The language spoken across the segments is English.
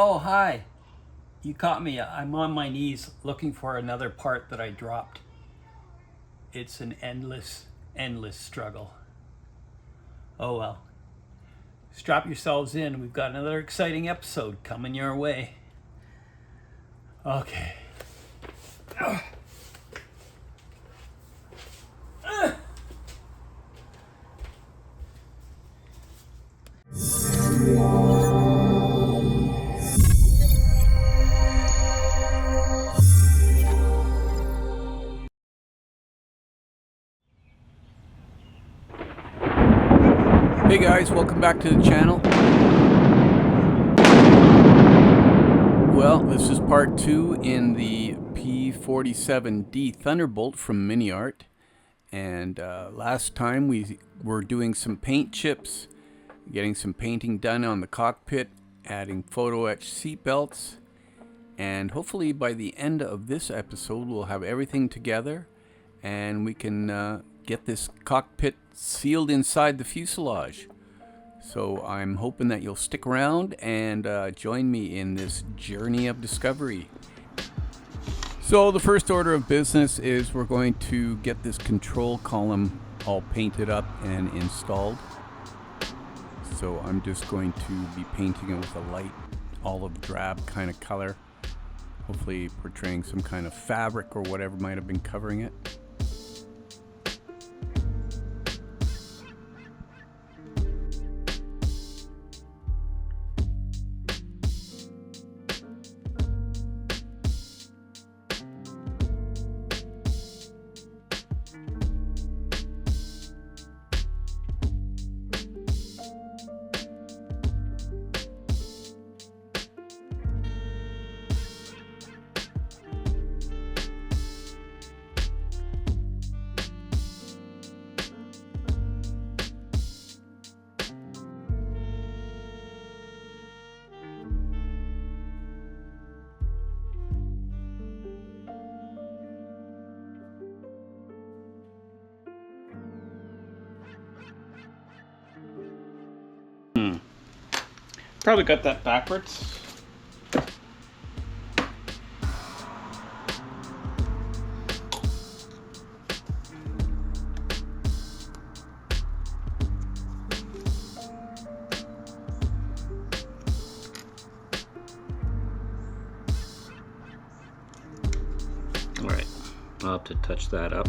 Oh, hi. You caught me. I'm on my knees looking for another part that I dropped. It's an endless struggle. Oh well. Strap yourselves in. We've got another exciting episode coming your way. Okay. Hey guys, welcome back to the channel. Well, this is part 2 in the P-47 D Thunderbolt from Miniart. And last time we were doing some paint chips, getting some painting done on the cockpit, adding photo etch seat belts, and hopefully by the end of this episode we'll have everything together and we can get this cockpit sealed inside the fuselage. So I'm hoping that you'll stick around and join me in this journey of discovery. So the first order of business is we're going to get this control column all painted up and installed. So I'm just going to be painting it with a light olive drab kind of color, hopefully portraying some kind of fabric or whatever might have been covering it. Probably got that backwards. All right, I'll have to touch that up.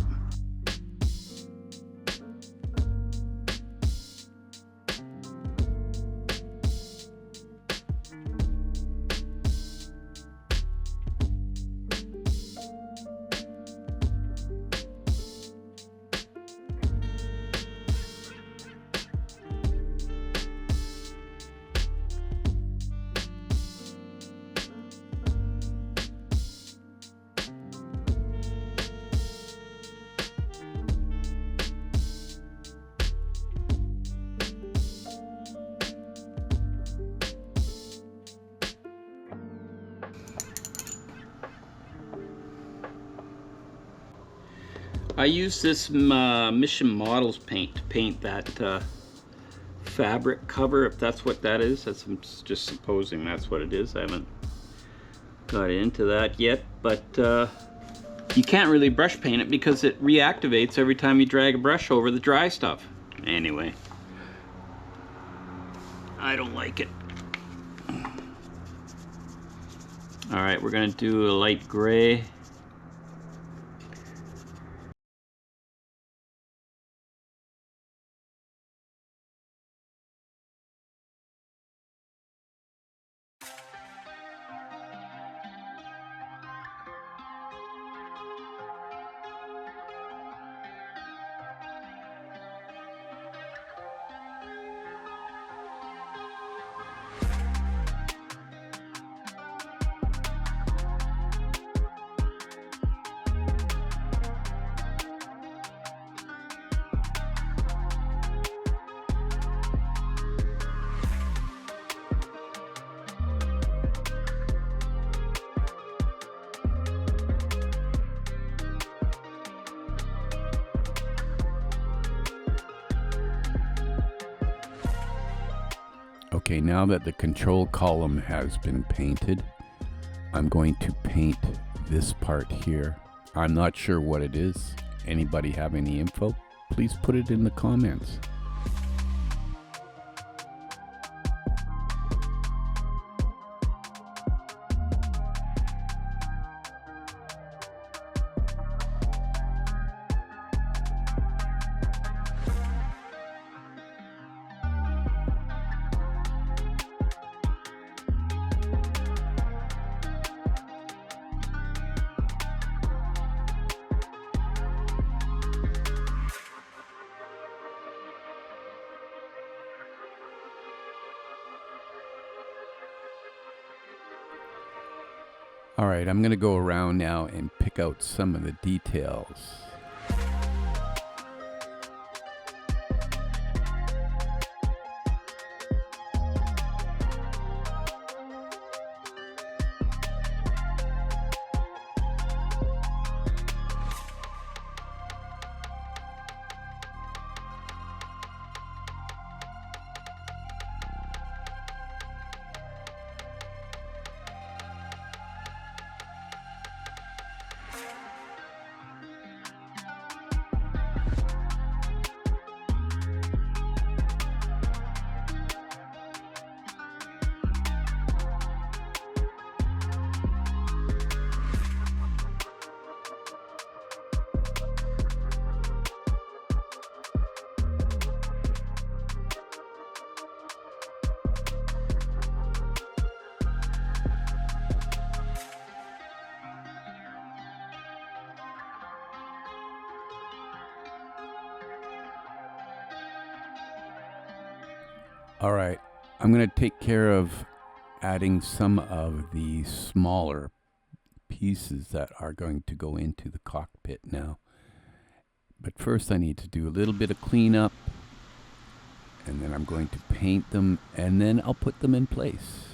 I use this Mission Models paint to paint that fabric cover, if that's what that is. I'm just supposing that's what it is. I haven't got into that yet, but you can't really brush paint it because it reactivates every time you drag a brush over the dry stuff. Anyway, I don't like it. All right, we're gonna do a light gray. Okay, now that the control column has been painted, I'm going to paint this part here. I'm not sure what it is. Anybody have any info? Please put it in the comments. All right, I'm going to go around now and pick out some of the details. All right, I'm going to take care of adding some of the smaller pieces that are going to go into the cockpit now. But first I need to do a little bit of cleanup, and then I'm going to paint them, and then I'll put them in place.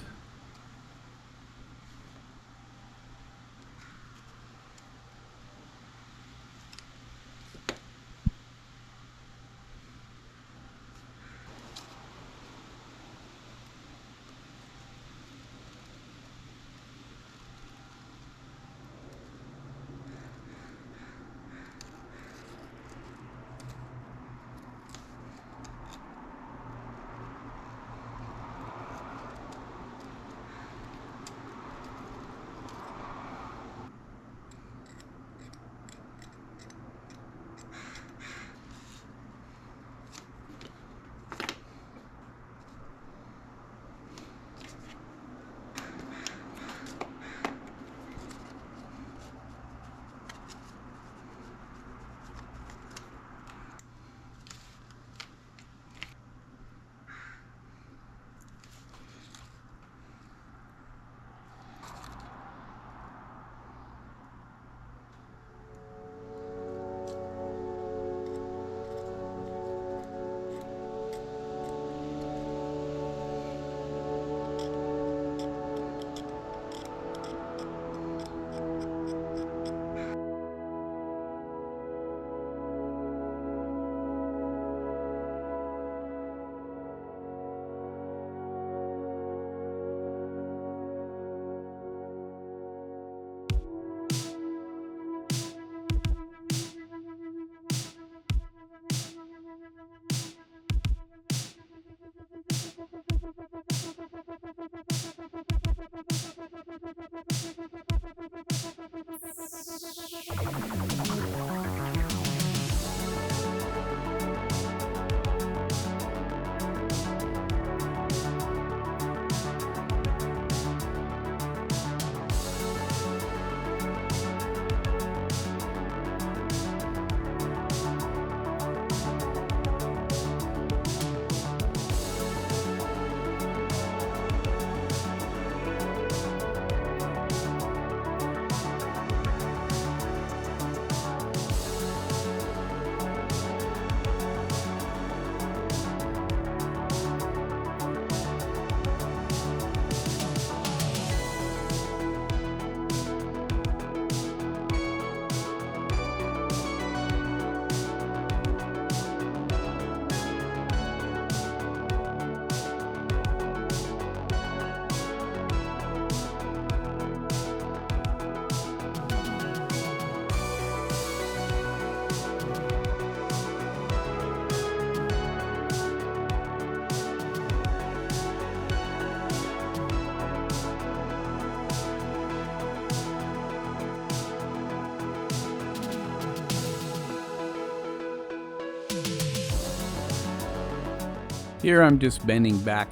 Here I'm just bending back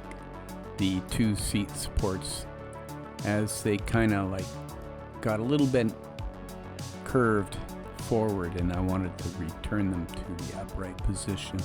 the two seat supports as they kind of like got a little bit curved forward, and I wanted to return them to the upright position.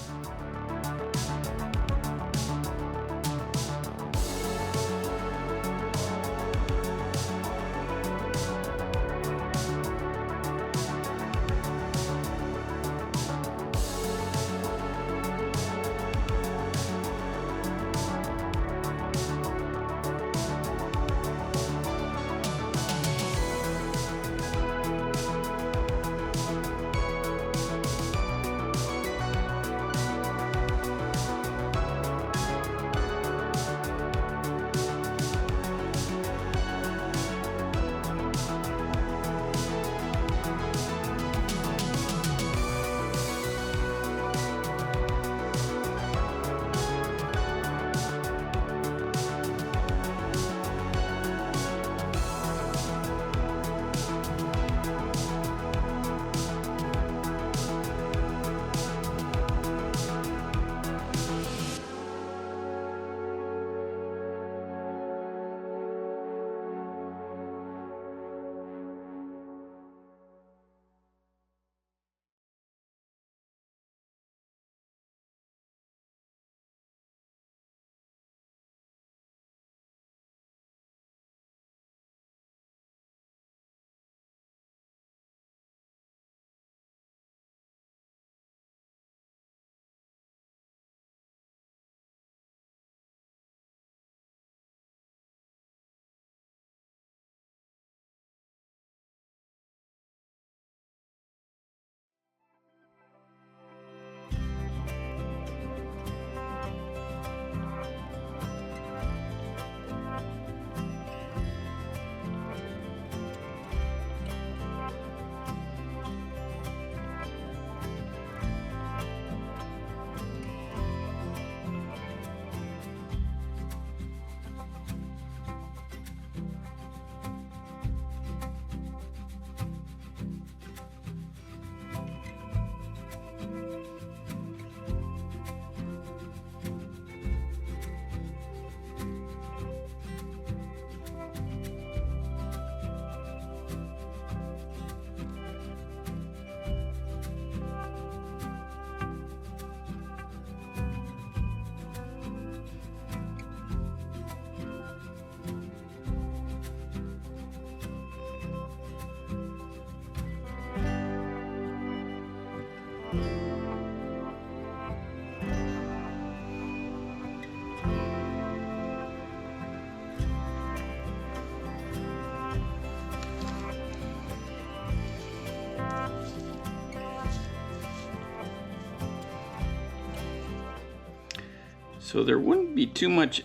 So there wouldn't be too much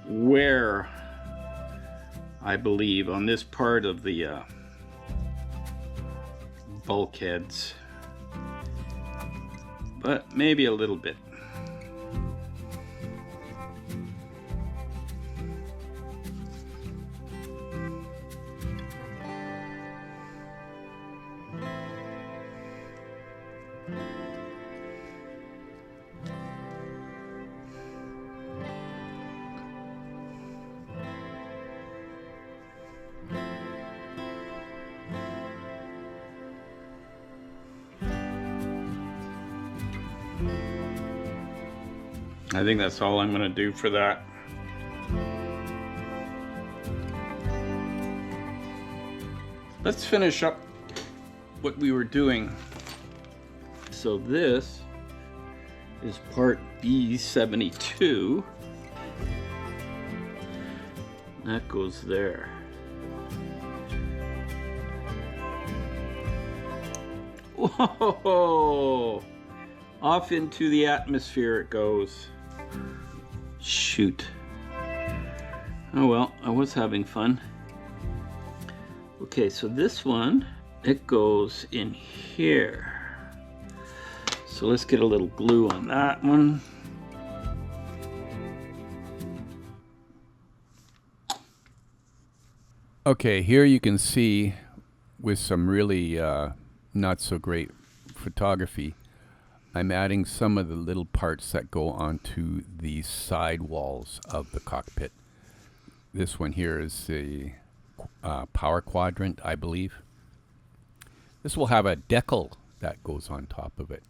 wear, I believe, on this part of the bulkheads, but maybe a little bit. I think that's all I'm going to do for that. Let's finish up what we were doing. So this is part B72. That goes there. Whoa! Off into the atmosphere it goes. Shoot. Oh well, I was having fun. Okay, so this one, it goes in here. So let's get a little glue on that one. Okay, here you can see with some really not so great photography, I'm adding some of the little parts that go onto the side walls of the cockpit. This one here is the power quadrant, I believe. This will have a decal that goes on top of it.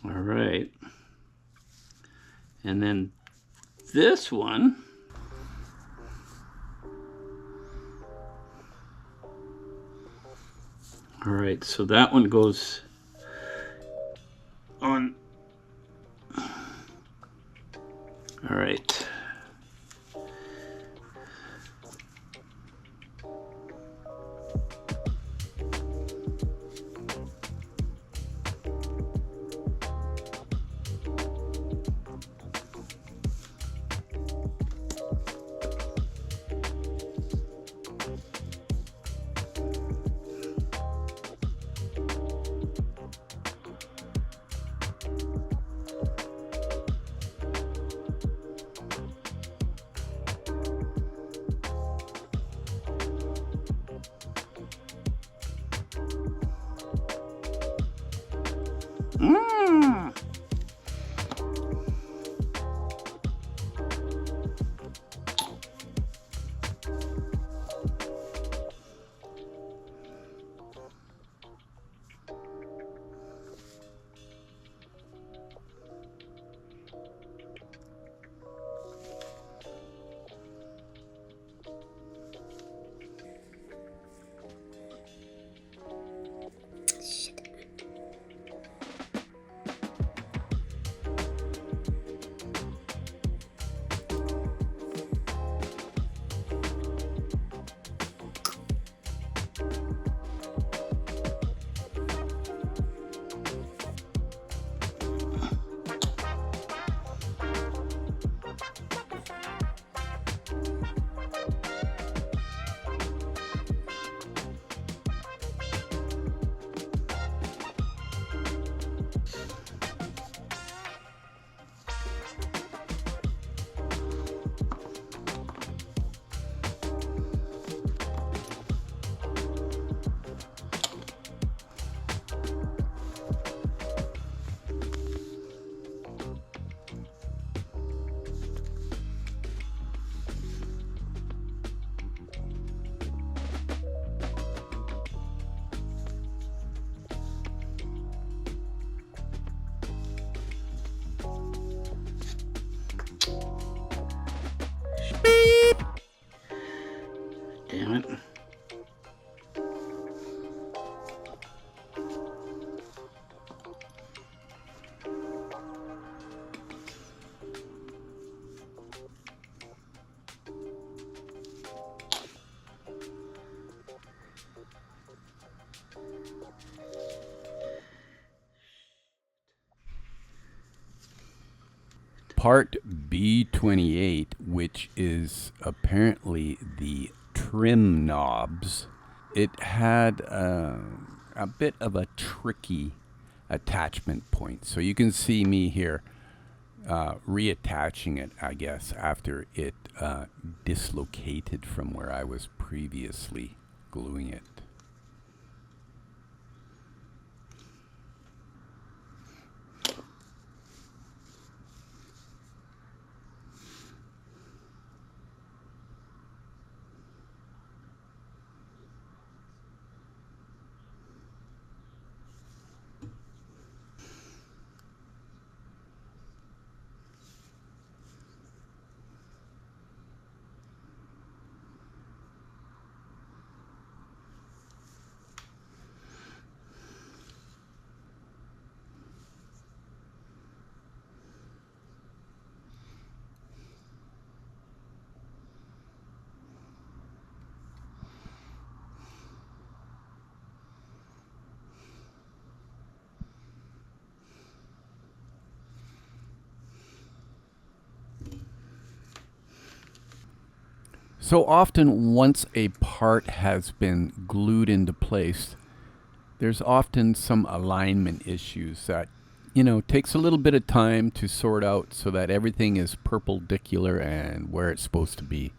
All right. And then this one, all right, so that one goes on. All right. Damn it. Part B28, which is apparently the trim knobs, it had a bit of a tricky attachment point. So you can see me here reattaching it, I guess, after it dislocated from where I was previously gluing it. So often, once a part has been glued into place, there's often some alignment issues that, takes a little bit of time to sort out so that everything is perpendicular and where it's supposed to be.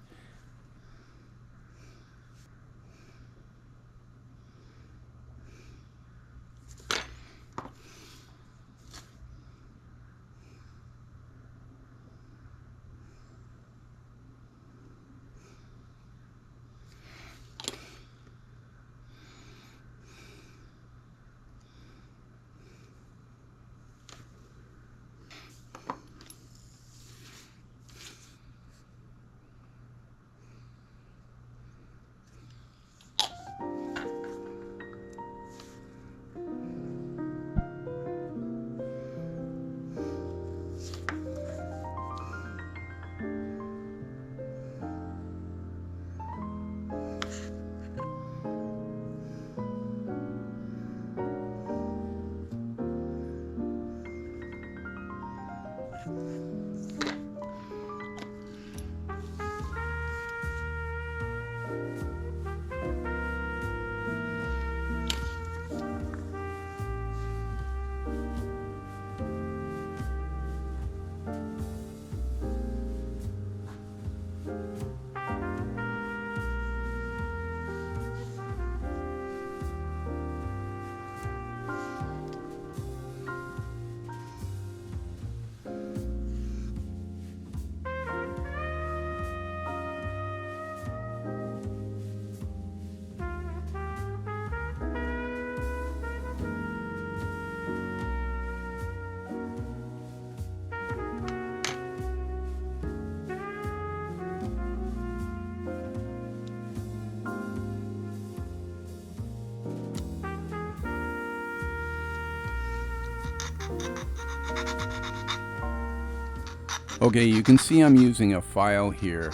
Okay, you can see I'm using a file here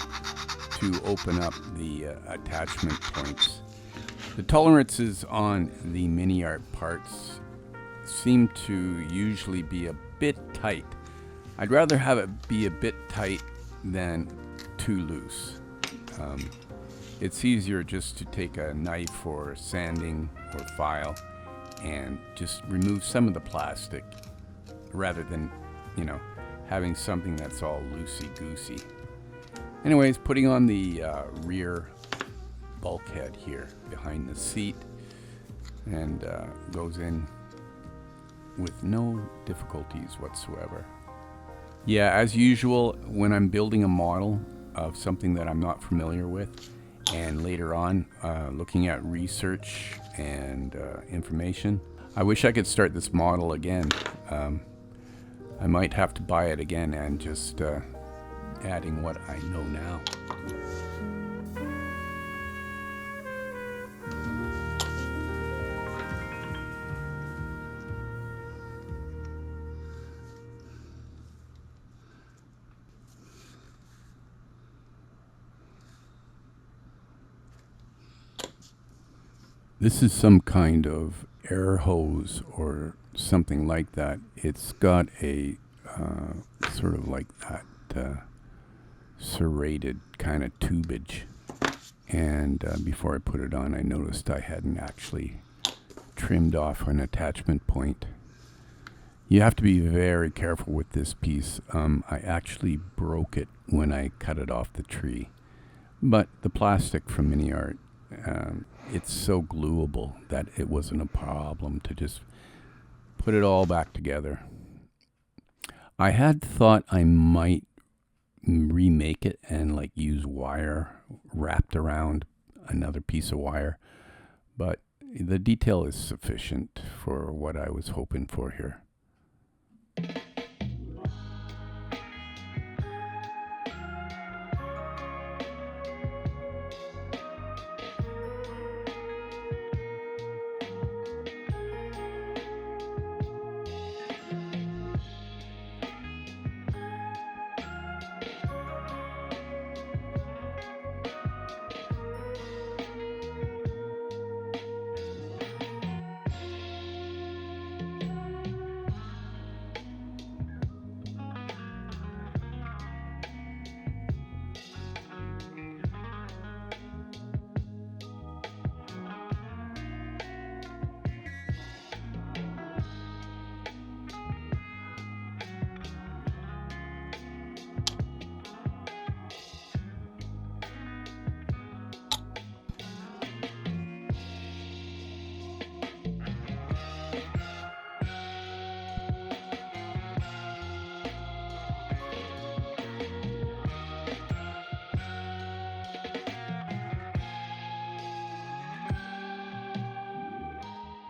to open up the attachment points. The tolerances on the Miniart parts seem to usually be a bit tight. I'd rather have it be a bit tight than too loose. It's easier just to take a knife or sanding or file and just remove some of the plastic rather than, having something that's all loosey-goosey. Anyways, putting on the rear bulkhead here behind the seat, and goes in with no difficulties whatsoever. Yeah, as usual, when I'm building a model of something that I'm not familiar with, and later on looking at research and information, I wish I could start this model again. I might have to buy it again and just adding what I know now. This is some kind of air hose or something like that. It's got a sort of like that serrated kind of tubage. And before I put it on, I noticed I hadn't actually trimmed off an attachment point. You have to be very careful with this piece. I actually broke it when I cut it off the tree. But the plastic from Miniart, it's so gluable that it wasn't a problem to just put it all back together. I had thought I might remake it and like use wire wrapped around another piece of wire, but the detail is sufficient for what I was hoping for here.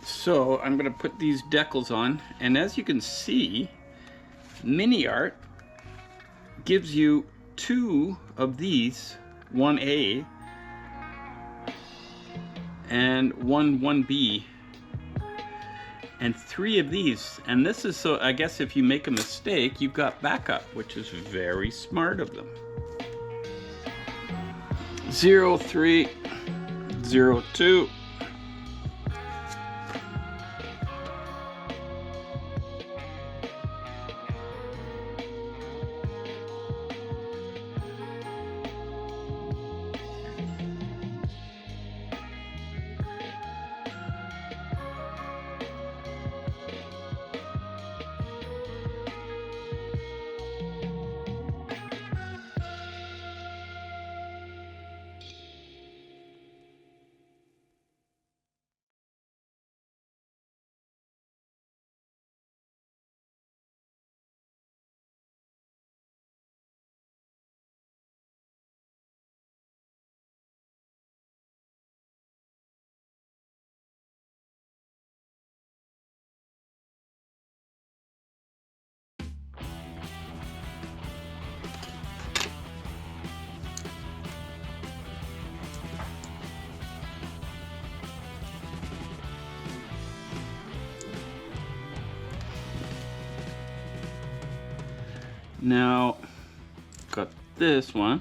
So I'm going to put these decals on, and as you can see, Miniart gives you two of these, 1A and one 1B, and three of these. And this is so, I guess if you make a mistake, you've got backup, which is very smart of them. 03, 02. Now, got this one.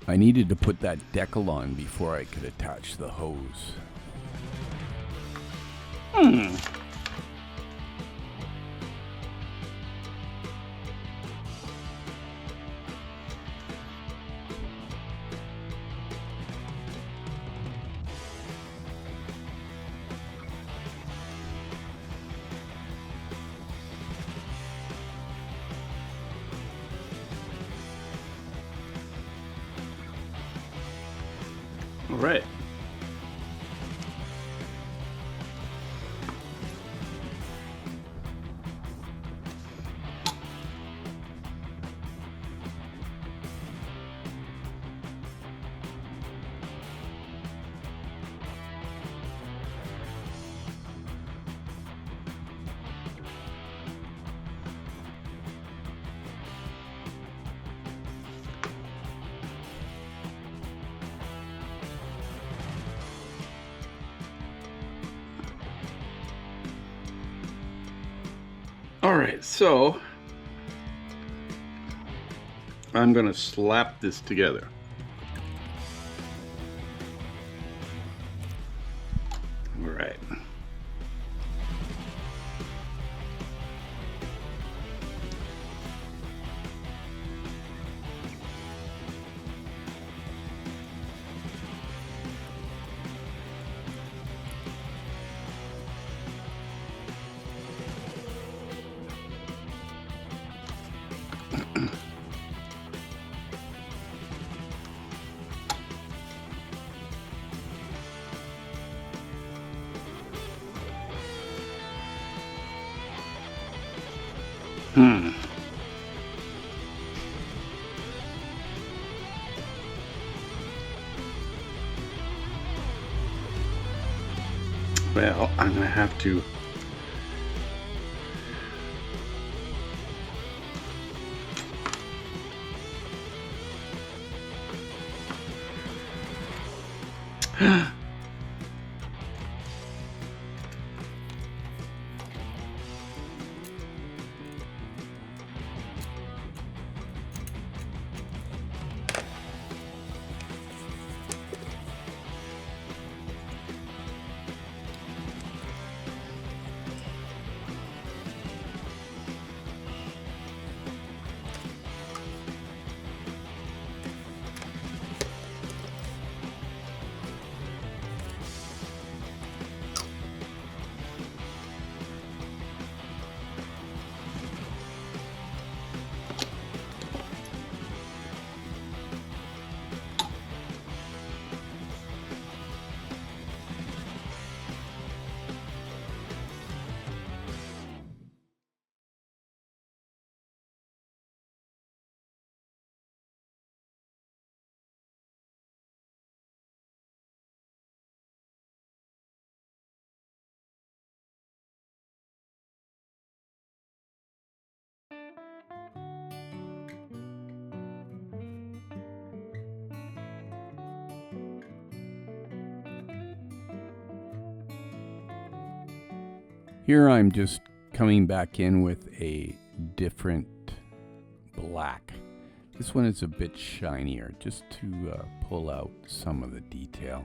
I needed to put that decal on before I could attach the hose. All right. All right, so I'm going to slap this together. All right. Well, I'm going to have to Here I'm just coming back in with a different black. This one is a bit shinier, just to pull out some of the detail.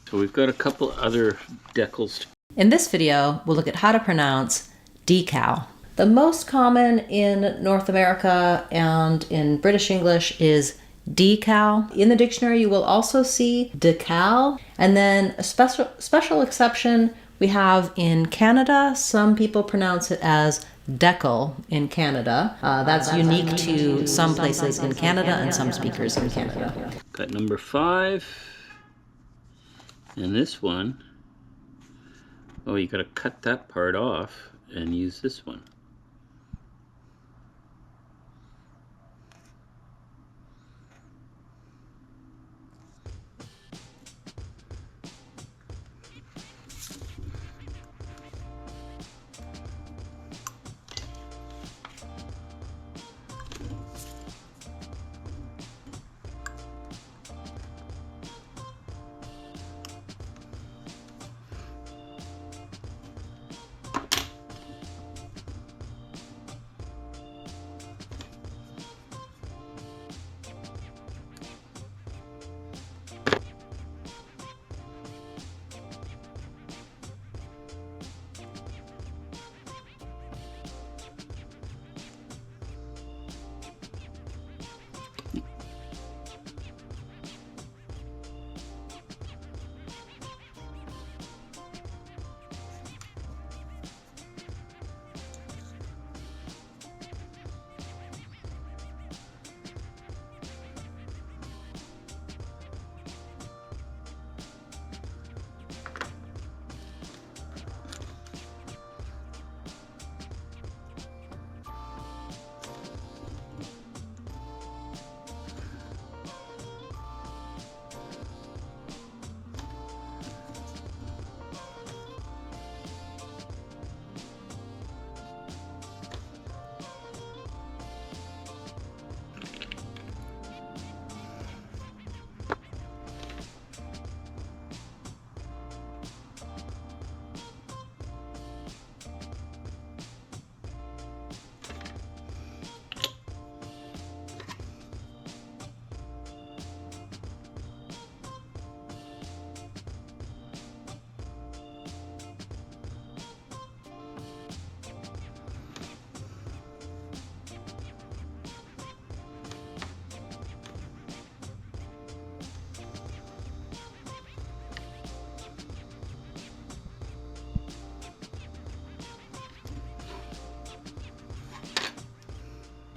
So we've got a couple other decals. In this video, we'll look at how to pronounce decal. The most common in North America and in British English is decal. In the dictionary, you will also see decal. And then a special exception we have in Canada. Some people pronounce it as decal in Canada. That's unique to some places in Canada and some speakers in Canada. Got number 5. And this one, oh, you got to cut that part off and use this one.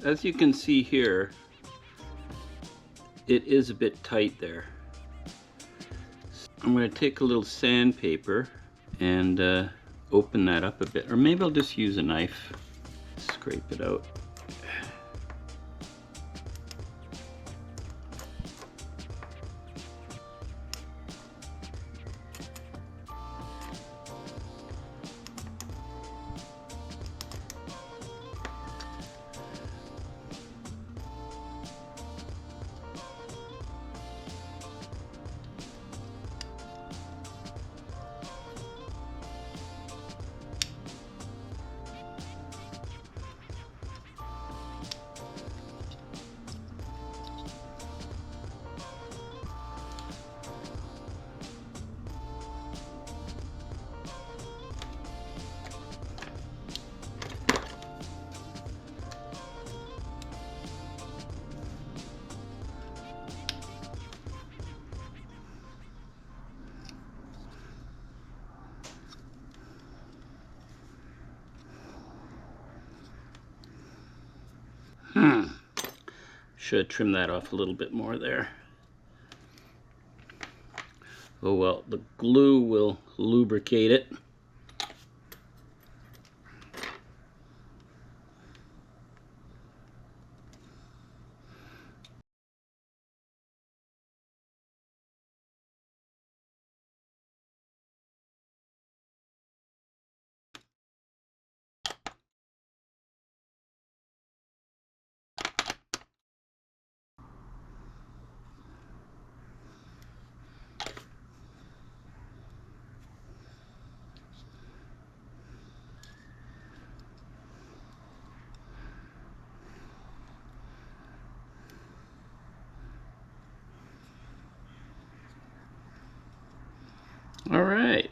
As you can see here, it is a bit tight there. I'm going to take a little sandpaper and open that up a bit, or maybe I'll just use a knife, scrape it out. Should trim that off a little bit more there. Oh well, the glue will lubricate it. All right.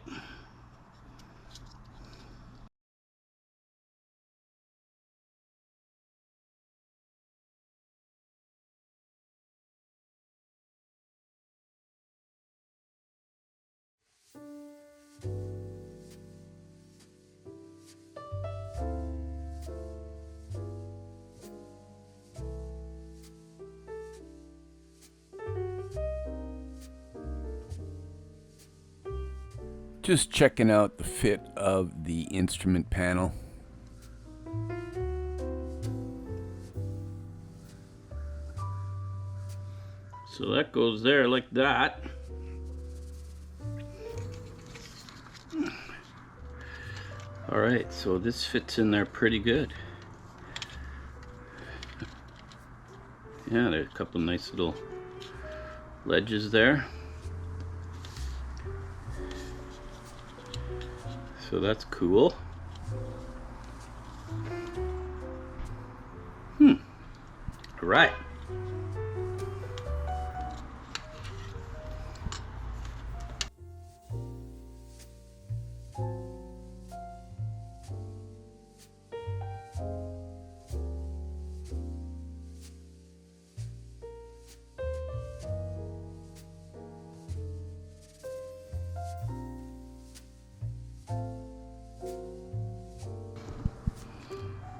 Just checking out the fit of the instrument panel. So that goes there like that. All right, so this fits in there pretty good. Yeah, there's a couple nice little ledges there. So that's cool. All right.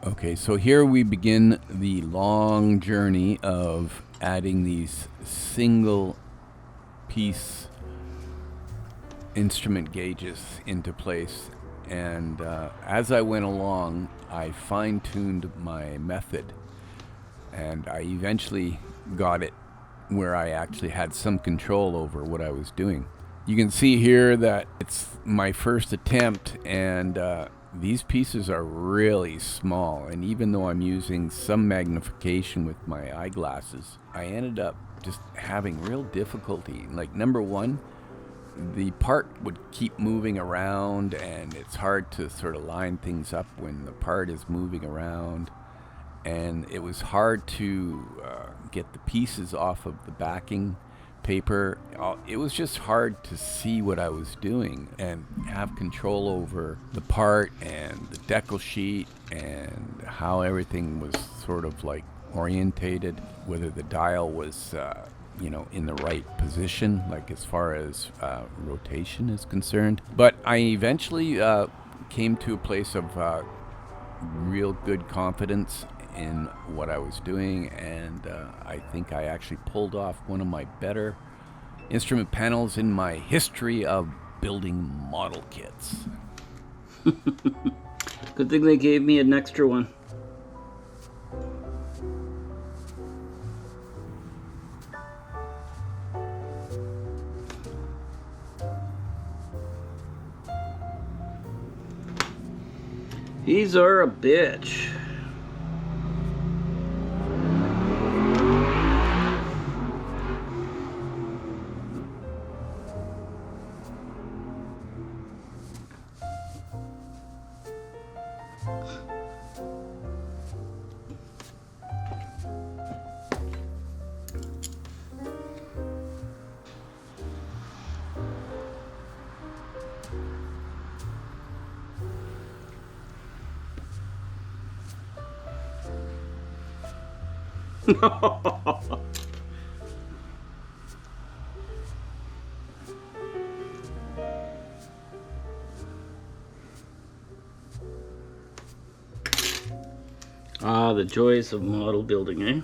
Okay, so here we begin the long journey of adding these single piece instrument gauges into place. And as I went along, I fine-tuned my method, and I eventually got it where I actually had some control over what I was doing. You can see here that it's my first attempt, and these pieces are really small, and even though I'm using some magnification with my eyeglasses, I ended up just having real difficulty. Like, number one, the part would keep moving around, and it's hard to sort of line things up when the part is moving around. And it was hard to get the pieces off of the backing paper. It was just hard to see what I was doing and have control over the part and the decal sheet and how everything was sort of like orientated, whether the dial was in the right position, like as far as rotation is concerned. But I eventually came to a place of real good confidence in what I was doing, and I think I actually pulled off one of my better instrument panels in my history of building model kits. Good thing they gave me an extra one. These are a bitch. Ah, the joys of model building, eh?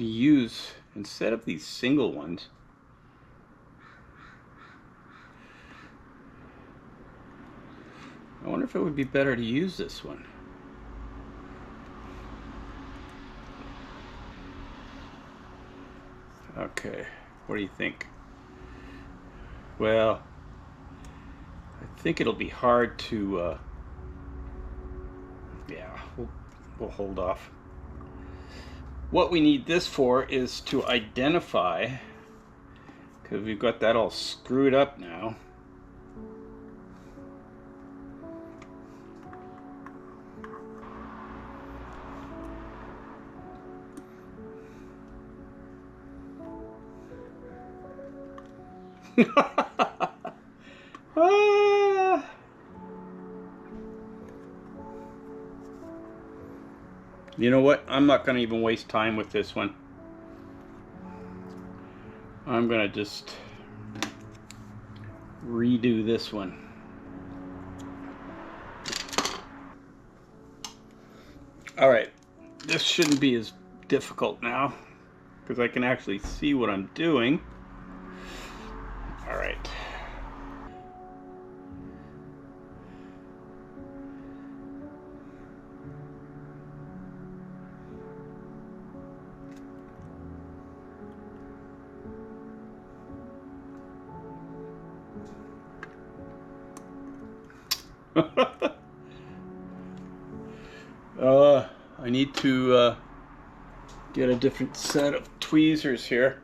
to use, instead of these single ones, I wonder if it would be better to use this one. Okay, what do you think? Well, I think it'll be hard to, yeah, we'll hold off. What we need this for is to identify, because we've got that all screwed up now. Ah. You know what? I'm not going to even waste time with this one. I'm going to just redo this one. Alright, this shouldn't be as difficult now because I can actually see what I'm doing. Alright. I need to get a different set of tweezers here.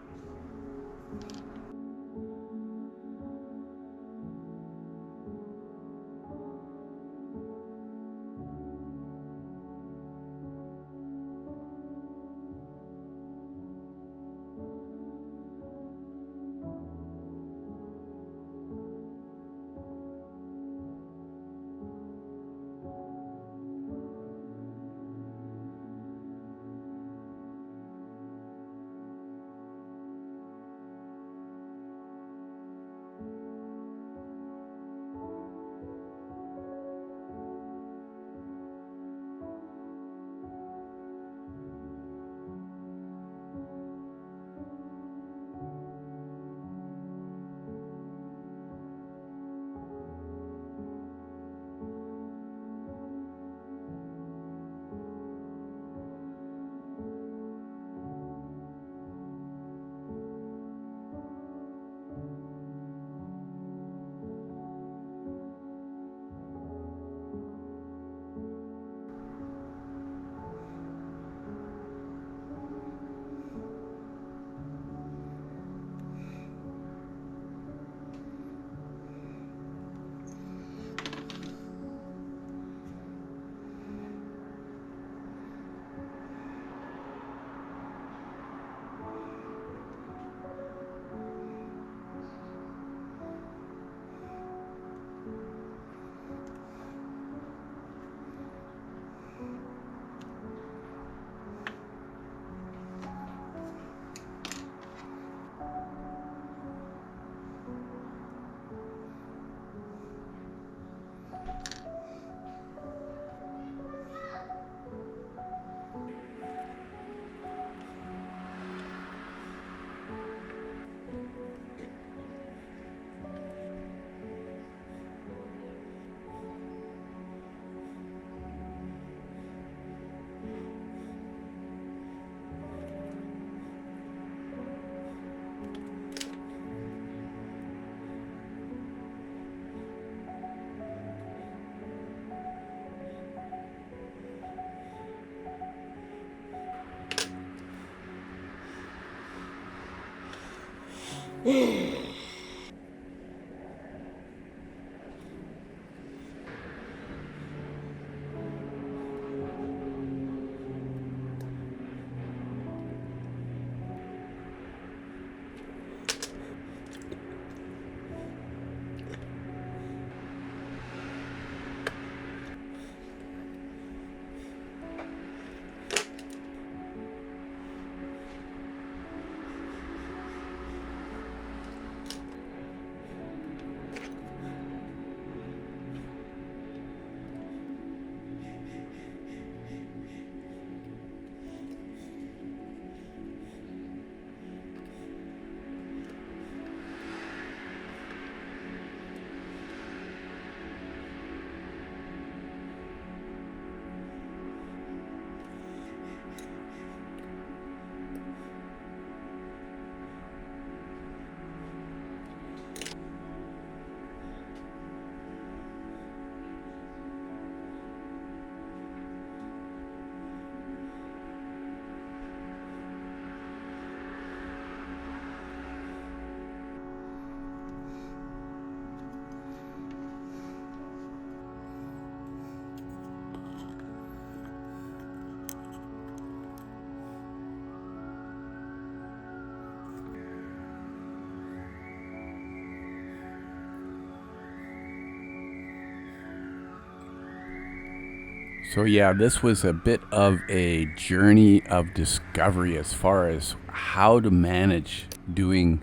So yeah, this was a bit of a journey of discovery as far as how to manage doing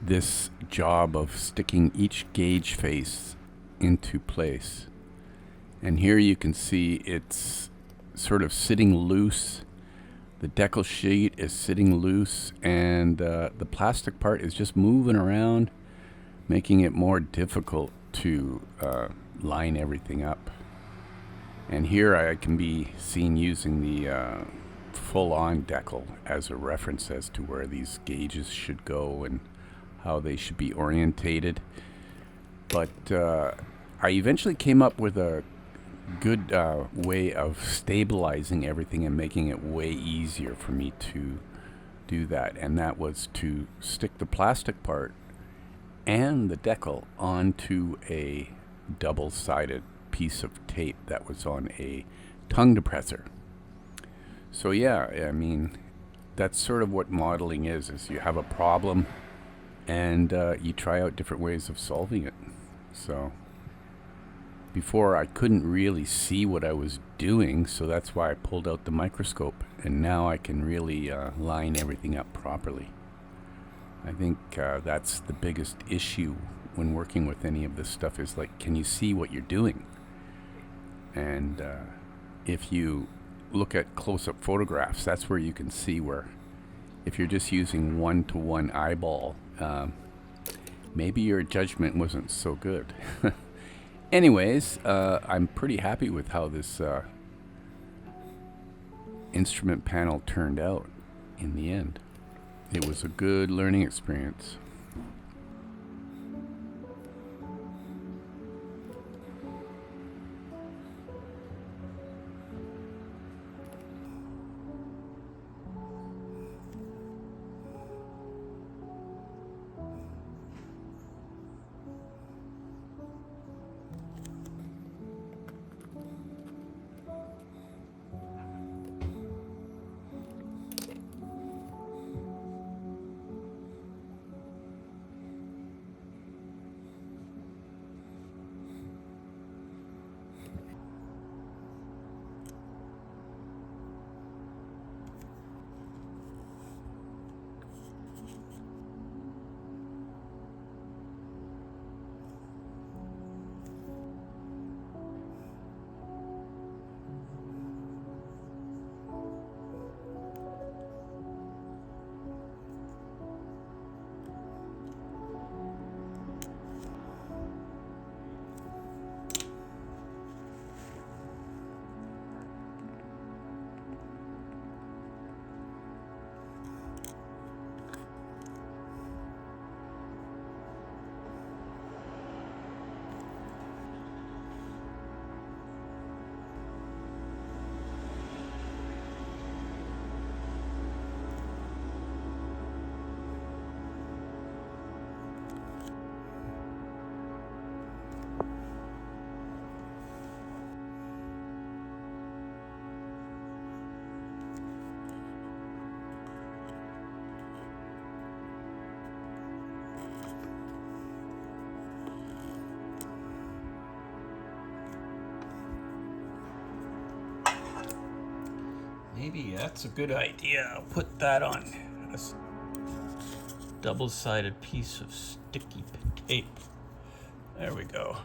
this job of sticking each gauge face into place. And here you can see it's sort of sitting loose. The decal sheet is sitting loose, and the plastic part is just moving around, making it more difficult to line everything up. And here I can be seen using the full-on decal as a reference as to where these gauges should go and how they should be orientated. But I eventually came up with a good way of stabilizing everything and making it way easier for me to do that. And that was to stick the plastic part and the decal onto a double-sided piece of tape that was on a tongue depressor. So yeah, I mean, that's sort of what modeling is you have a problem and you try out different ways of solving it. So before I couldn't really see what I was doing, so that's why I pulled out the microscope, and now I can really line everything up properly. I think that's the biggest issue when working with any of this stuff is like, can you see what you're doing? And if you look at close-up photographs, that's where you can see where if you're just using one-to-one eyeball, maybe your judgment wasn't so good. Anyways, I'm pretty happy with how this instrument panel turned out in the end. It was a good learning experience. Maybe that's a good idea. I'll put that on a double-sided piece of sticky tape. There we go.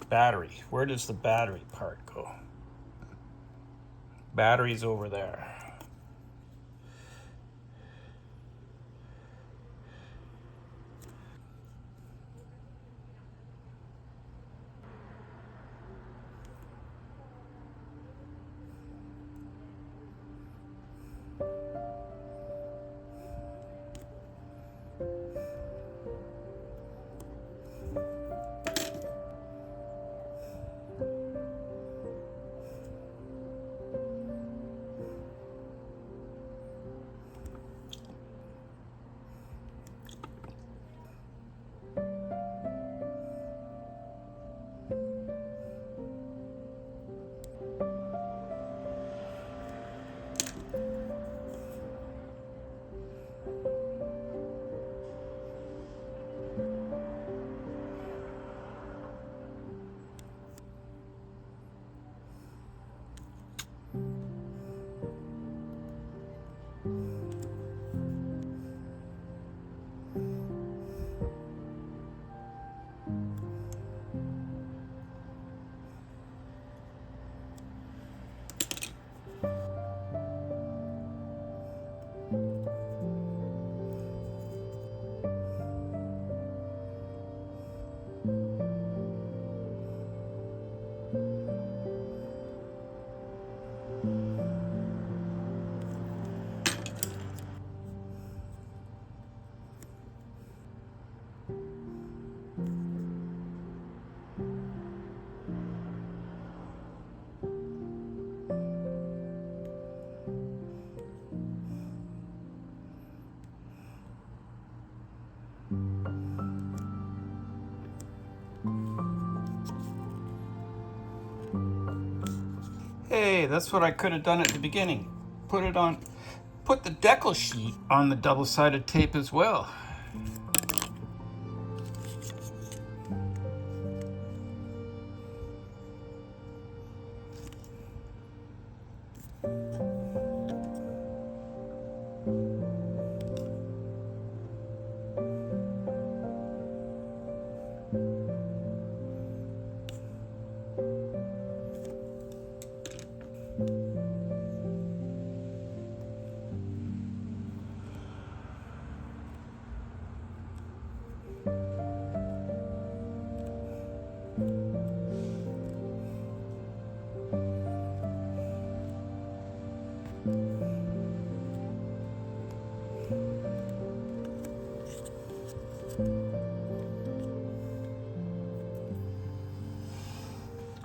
Battery. Where does the battery part go? Battery's over there. Hey, that's what I could have done at the beginning. Put the decal sheet on the double-sided tape as well.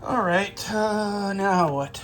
All right, now what?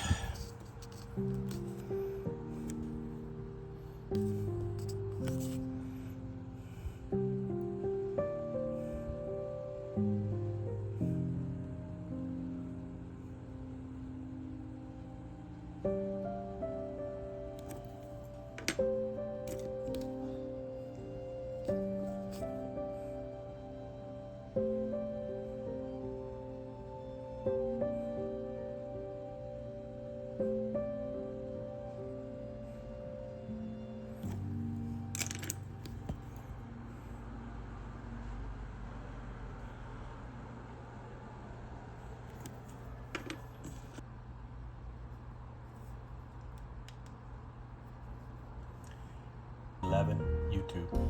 YouTube.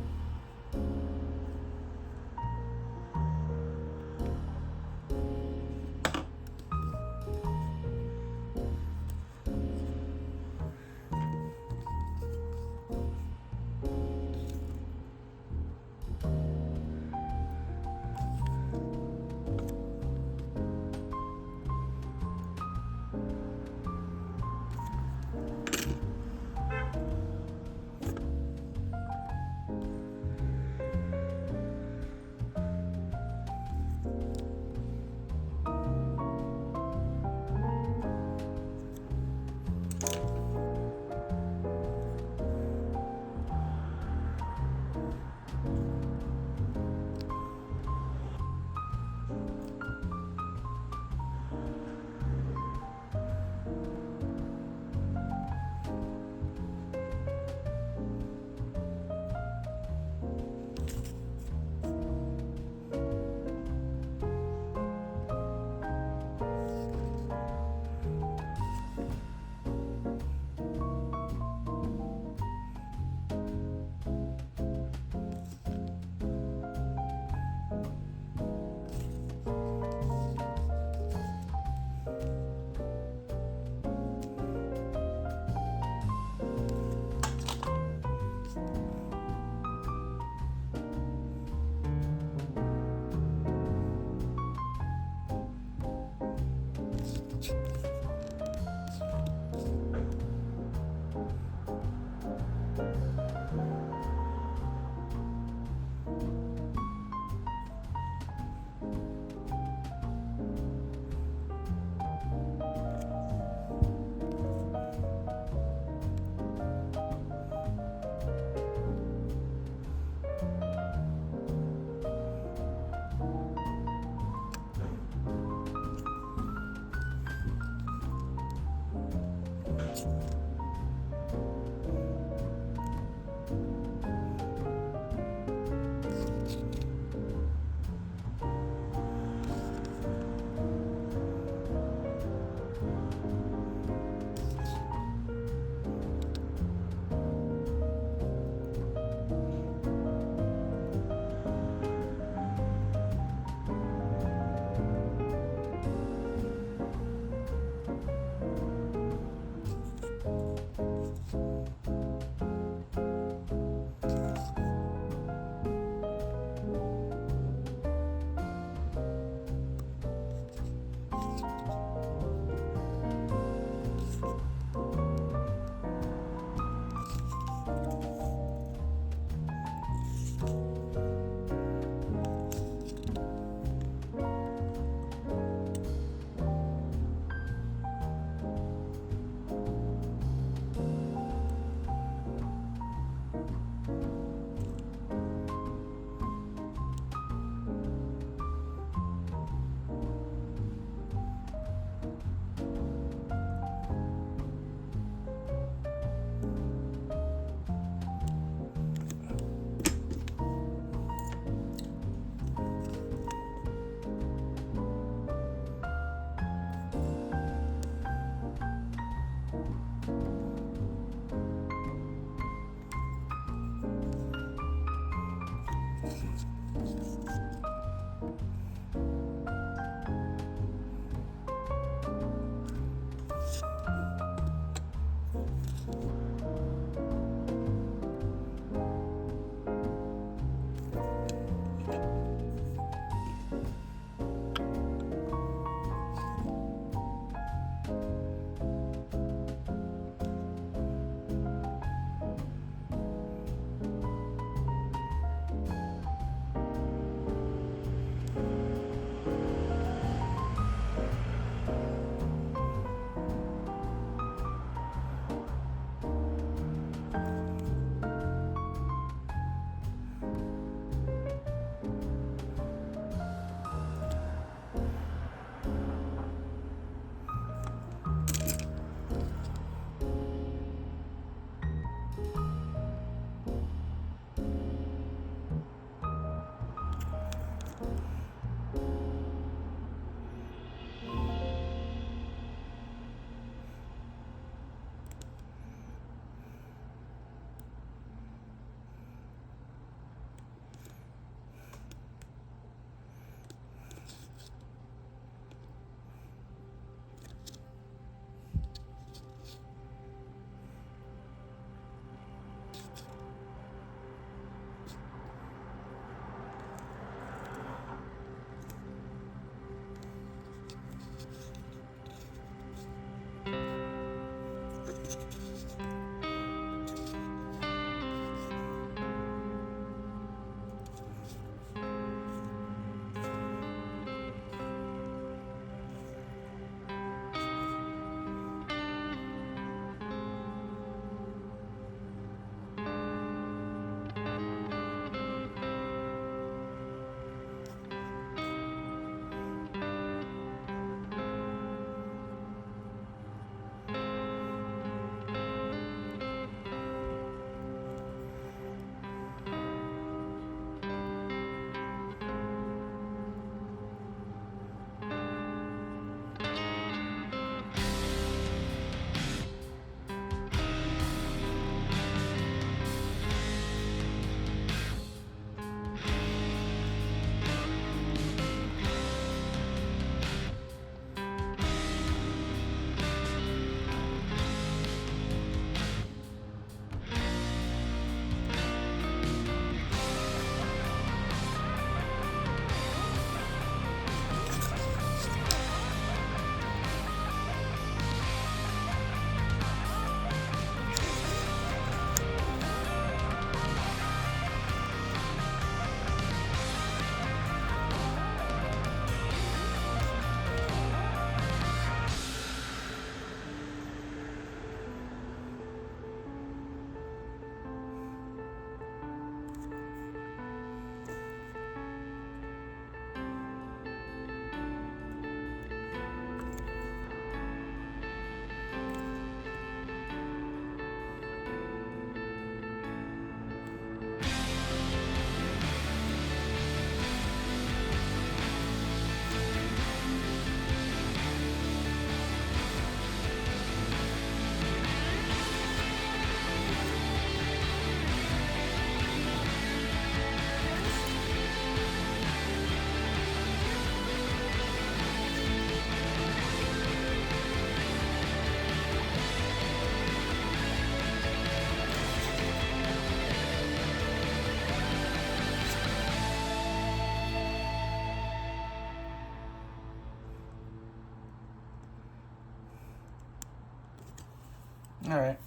All right.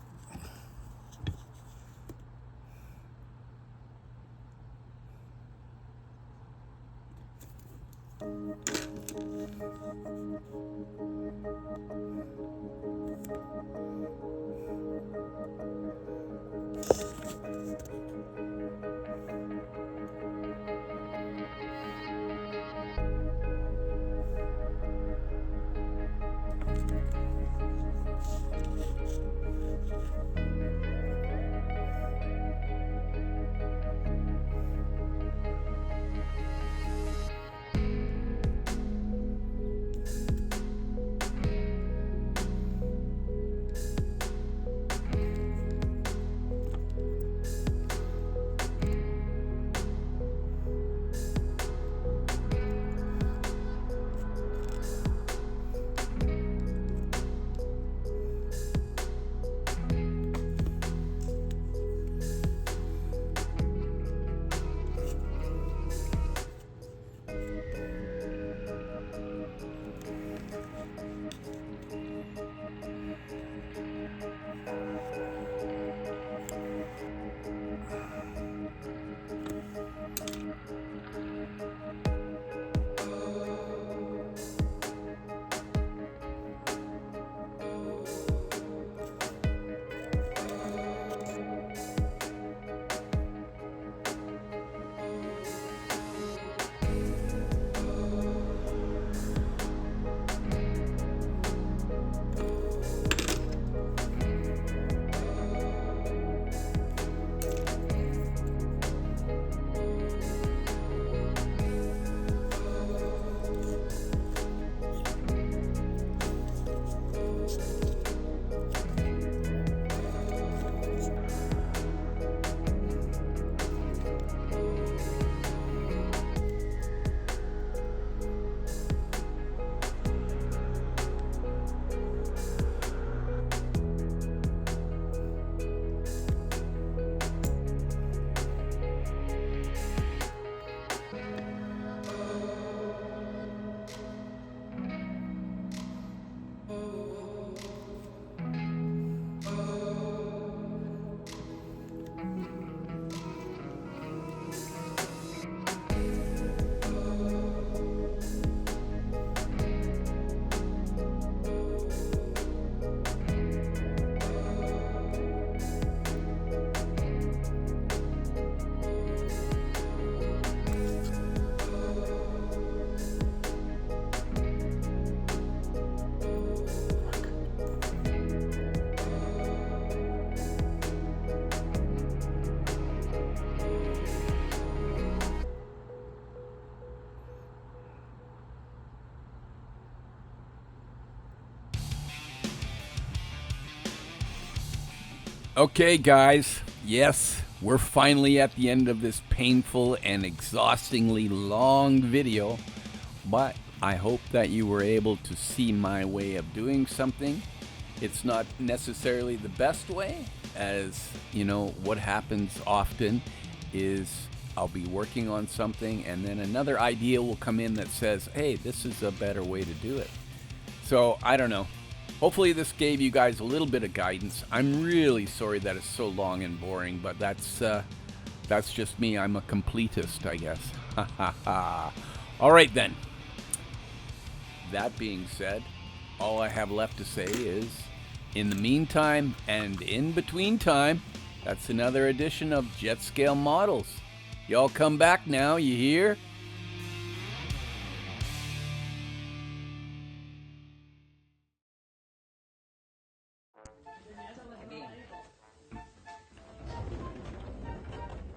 Okay, guys. Yes, we're finally at the end of this painful and exhaustingly long video, but I hope that you were able to see my way of doing something. It's not necessarily the best way, as you know, what happens often is I'll be working on something and then another idea will come in that says, hey, this is a better way to do it. So I don't know. Hopefully this gave you guys a little bit of guidance. I'm really sorry that it's so long and boring, but that's just me. I'm a completist, I guess. All right then. That being said, all I have left to say is, in the meantime and in between time, that's another edition of Jet Scale Models. Y'all come back now, you hear?